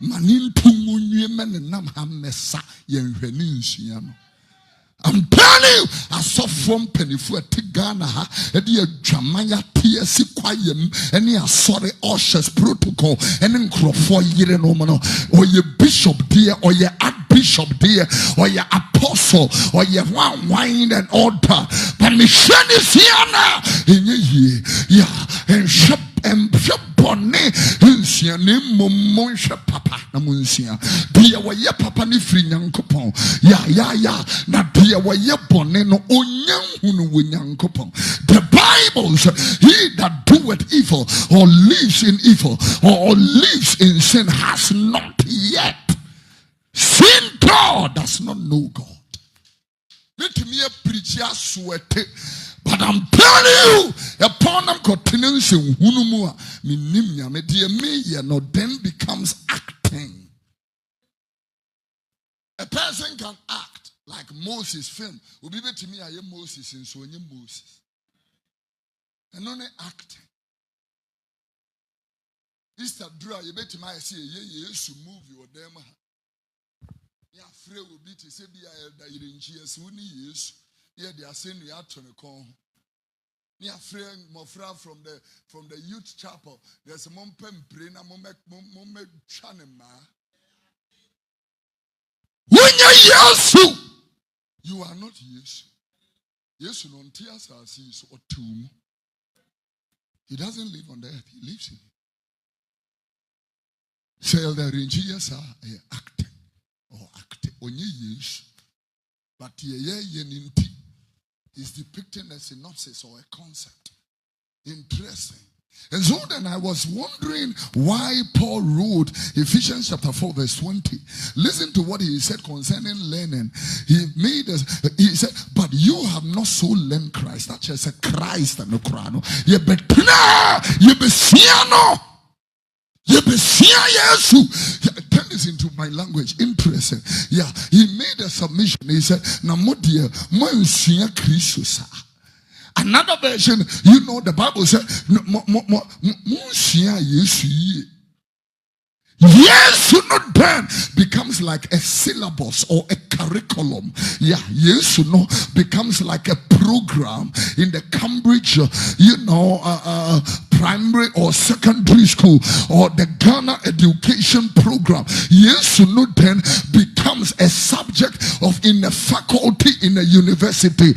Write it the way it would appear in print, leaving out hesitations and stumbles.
manintumu nyemene nam hamesa yenhwani nsua no. I'm telling you, I saw from Pennyfu at Tigana, and the Jamaya TSC Quayem, and the sorry ushers protocol, and then for year no, or your bishop dear, or your archbishop dear, or your apostle, or your one wine and altar. But Michelle is here now, in your year, yeah, and shop and bonnet, Hunsia, name Monsha Papa, Namunsia, dear, why your papa ni free young coupon, ya, not dear, why your bonnet no young coupon. The Bible says, he that doeth evil or lives in evil or lives in sin has not yet seen God, does not know God. Let me a preacher sweat. But I'm telling you, upon them continence in Hunumua, Minimia, Media Media, no then becomes acting. A person can act like Moses' film. Will be to me, I am Moses, and so I am Moses. And only acting. This is draw, you bet me, I see a yes, you move your demo. Yeah, free will be to say, that you didn't cheers, who needs. Yeah, they are saying we are to the call. Me a friend, my friend from the youth chapel. There's a mom pen brain, a mom chanema. When you you are not yes. Yes, you don't tears as he is or tomb. He doesn't live on the earth, he lives in it. Say the ranges are acting or acting. When you yes, but ye is depicting a synopsis or a concept. Interesting. And so then I was wondering why Paul wrote Ephesians chapter 4 verse 20. Listen to what he said concerning learning. He said, but you have not so learned Christ. That's just a Christ and a crown. You be turn this into my language. Interesting. Yeah, he made a submission. He said, Namodia, Monsignor Christus. Another version, you know, the Bible said, Monsignor Yesu. Yes, not then becomes like a syllabus or a curriculum. Yeah, yes, becomes like a program in the Cambridge, primary or secondary school or the Ghana education program. Yes, then becomes a subject of in a faculty in a university.